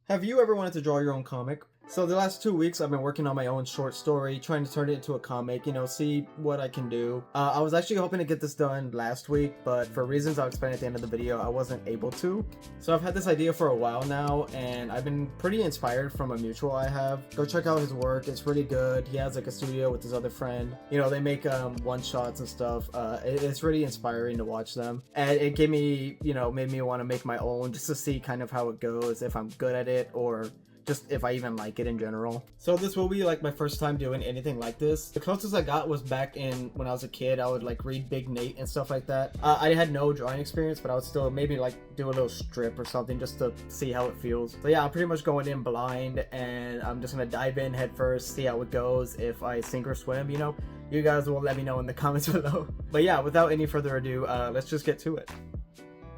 Have you ever wanted to draw your own comic? So the last 2 weeks I've been working on my own short story, trying to turn it into a comic, see what I can do. I was actually hoping to get this done last week, but for reasons I'll explain at the end of the video, I wasn't able to. So I've had this idea for a while now, and I've been pretty inspired from a mutual I have. Go check out his work, it's really good. He has like a studio with his other friend. They make one-shots and stuff. It's really inspiring to watch them. And it gave me, made me want to make my own just to see kind of how it goes, if I'm good at it, or just if I even like it in general. So this will be like my first time doing anything like this. The closest I got was back in when I was a kid. I would like read Big Nate and stuff like that. I had no drawing experience, but I would still maybe like do a little strip or something just to see how it feels. So yeah, I'm pretty much going in blind, and I'm just gonna dive in head first, see how it goes. If I sink or swim, you guys will let me know in the comments below. But yeah, without any further ado, let's just get to it.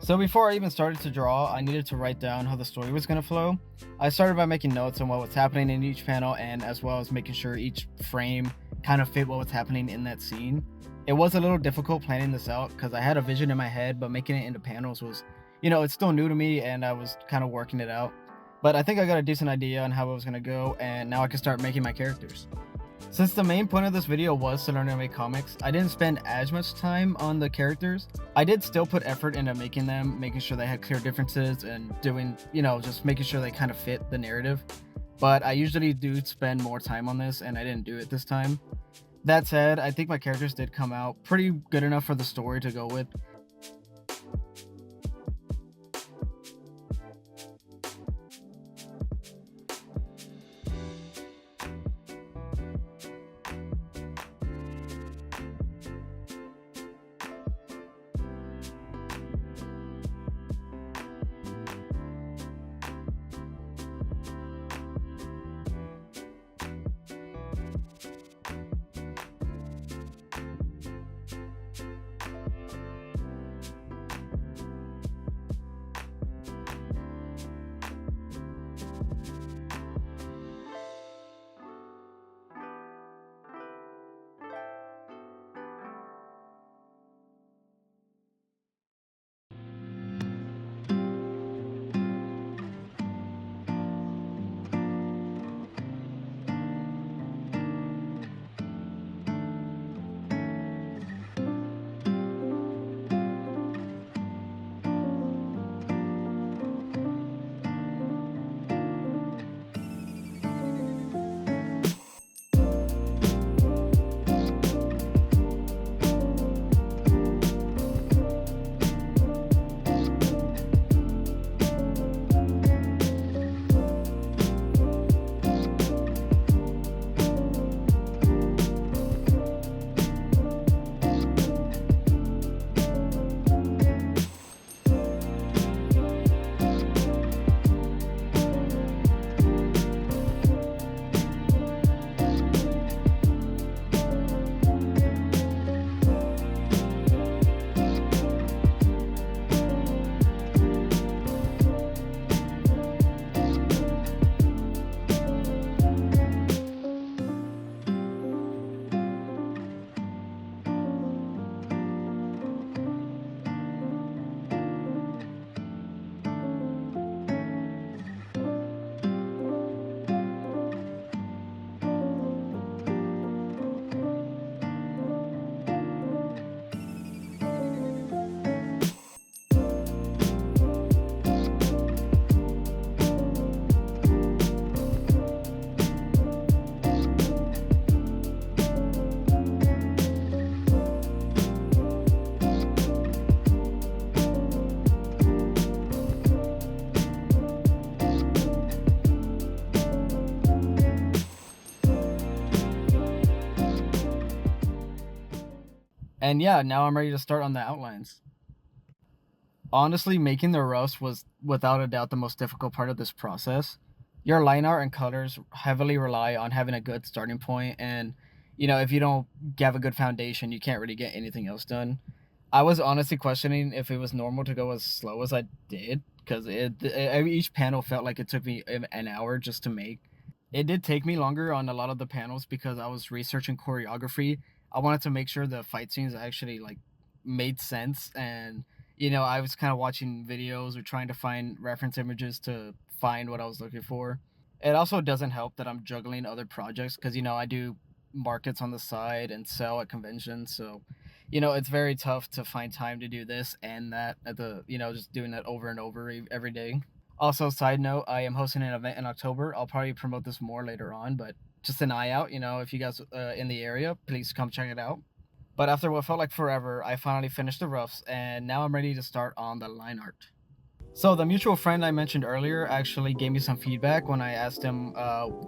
So before I even started to draw, I needed to write down how the story was going to flow. I started by making notes on what was happening in each panel, and as well as making sure each frame kind of fit what was happening in that scene. It was a little difficult planning this out because I had a vision in my head, but making it into panels was, it's still new to me, and I was kind of working it out. But I think I got a decent idea on how it was going to go, and now I can start making my characters. Since the main point of this video was to learn to make comics, I didn't spend as much time on the characters. I did still put effort into making them, making sure they had clear differences and doing, just making sure they kind of fit the narrative. But I usually do spend more time on this, and I didn't do it this time. That said, I think my characters did come out pretty good enough for the story to go with. And yeah, now I'm ready to start on the outlines. Honestly, making the roughs was without a doubt the most difficult part of this process. Your line art and colors heavily rely on having a good starting point, and if you don't have a good foundation, you can't really get anything else done. I was honestly questioning if it was normal to go as slow as I did, because each panel felt like it took me an hour just to make. It did take me longer on a lot of the panels because I was researching choreography. I wanted to make sure the fight scenes actually like made sense, and I was kind of watching videos or trying to find reference images to find what I was looking for. It also doesn't help that I'm juggling other projects because, I do markets on the side and sell at conventions. So, it's very tough to find time to do this and that at just doing that over and over every day. Also, side note, I am hosting an event in October. I'll probably promote this more later on, but just an eye out. If you guys in the area, please come check it out. But after what felt like forever, I finally finished the roughs, and now I'm ready to start on the line art. So the mutual friend I mentioned earlier actually gave me some feedback when I asked him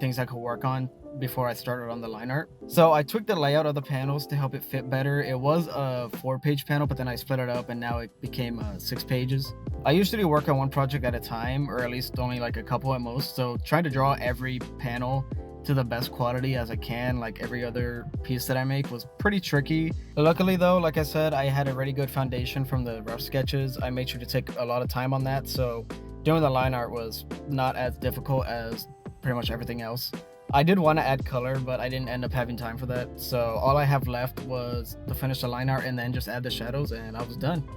things I could work on before I started on the line art. So I tweaked the layout of the panels to help it fit better. It was a 4-page panel, but then I split it up and now it became 6 pages. I usually work on one project at a time, or at least only like a couple at most. So trying to draw every panel to the best quality as I can, like every other piece that I make, was pretty tricky. Luckily though, like I said, I had a really good foundation from the rough sketches. I made sure to take a lot of time on that, so doing the line art was not as difficult as pretty much everything else. I did want to add color, but I didn't end up having time for that, so all I have left was to finish the line art and then just add the shadows, and I was done.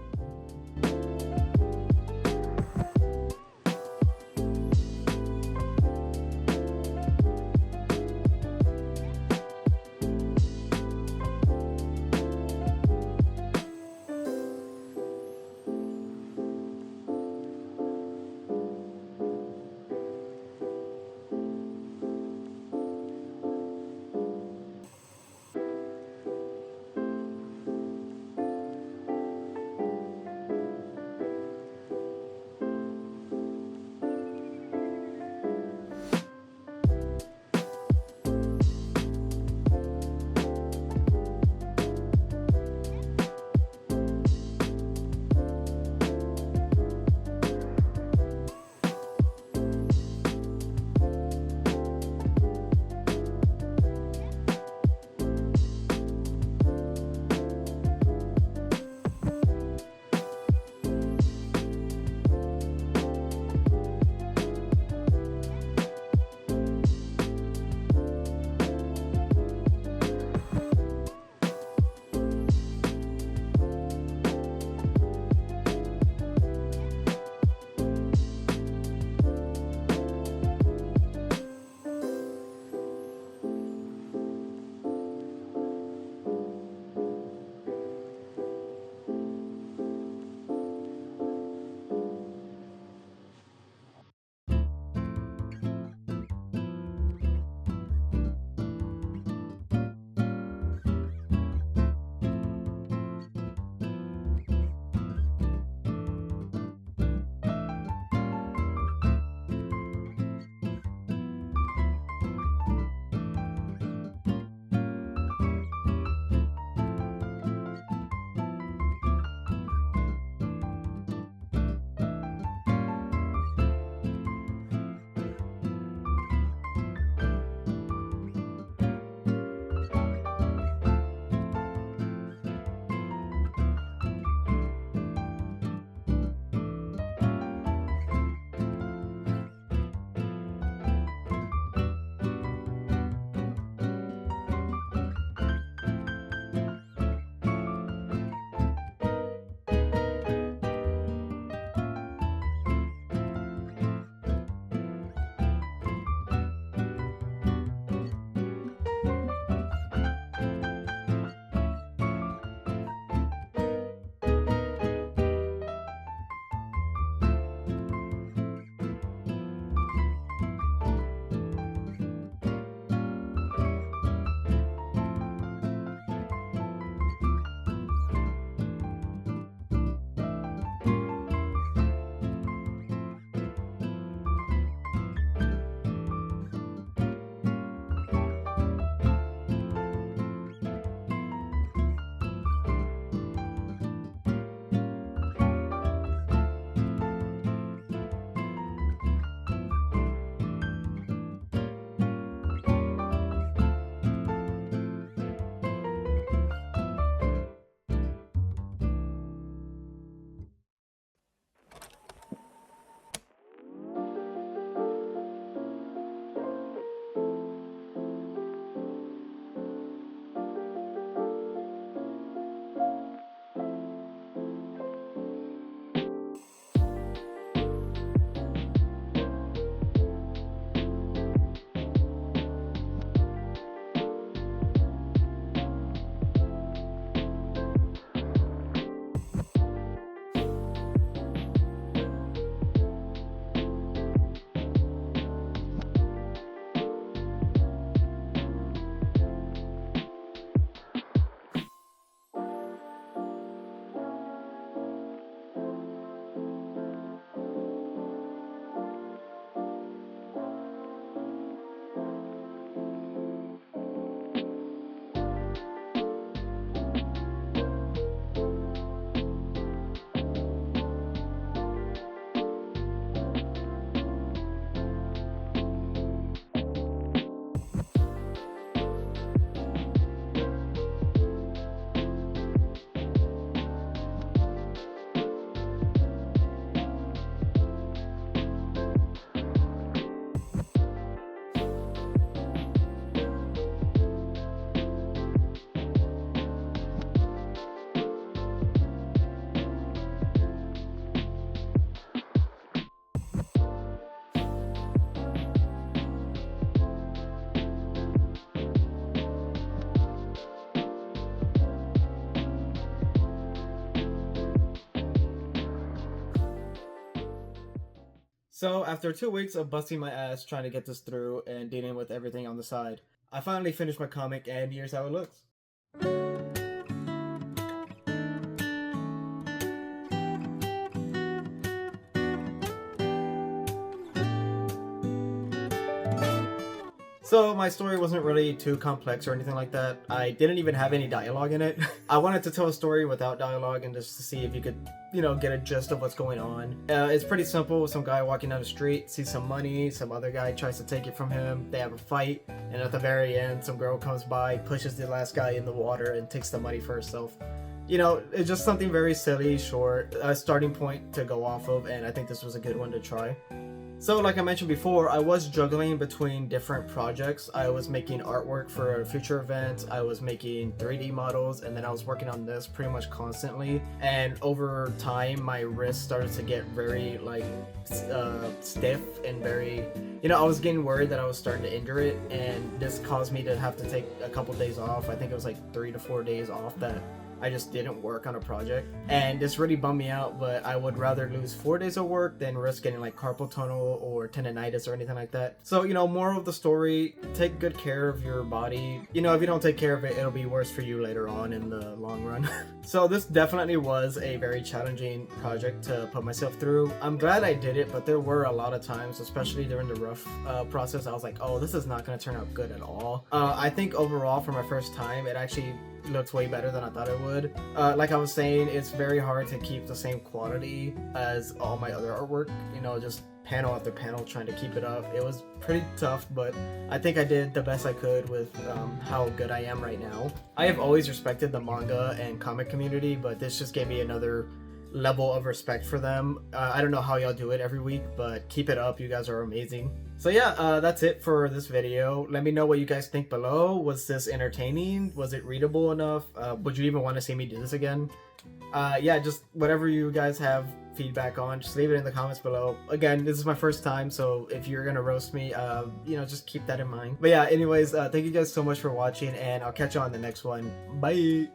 So after 2 weeks of busting my ass trying to get this through and dealing with everything on the side, I finally finished my comic and here's how it looks. So my story wasn't really too complex or anything like that. I didn't even have any dialogue in it. I wanted to tell a story without dialogue and just to see if you could, get a gist of what's going on. It's pretty simple. Some guy walking down the street sees some money, some other guy tries to take it from him. They have a fight, and at the very end, some girl comes by, pushes the last guy in the water, and takes the money for herself. It's just something very silly, short, a starting point to go off of, and I think this was a good one to try. So like I mentioned before, I was juggling between different projects. I was making artwork for a future event, I was making 3D models, and then I was working on this pretty much constantly. And over time, my wrist started to get very stiff and very, I was getting worried that I was starting to injure it, and this caused me to have to take a couple days off. I think it was like 3 to 4 days off that I just didn't work on a project, and this really bummed me out. But I would rather lose 4 days of work than risk getting like carpal tunnel or tendonitis or anything like that. So moral of the story, take good care of your body. If you don't take care of it, it'll be worse for you later on in the long run. So this definitely was a very challenging project to put myself through. I'm glad I did it, but there were a lot of times, especially during the rough process, I was like, oh, this is not going to turn out good at all. I think overall for my first time, it actually looks way better than I thought it would. Like I was saying, it's very hard to keep the same quality as all my other artwork, just panel after panel trying to keep it up. It was pretty tough, but I think I did the best I could with how good I am right now. I have always respected the manga and comic community, but this just gave me another level of respect for them. I don't know how y'all do it every week, but keep it up. You guys are amazing. So yeah, that's it for this video. Let me know what you guys think below. Was this entertaining? Was it readable enough? Would you even want to see me do this again? Yeah, just whatever you guys have feedback on, just leave it in the comments below. Again, this is my first time, so if you're gonna roast me, just keep that in mind. But yeah, anyways, thank you guys so much for watching, and I'll catch you on the next one. Bye!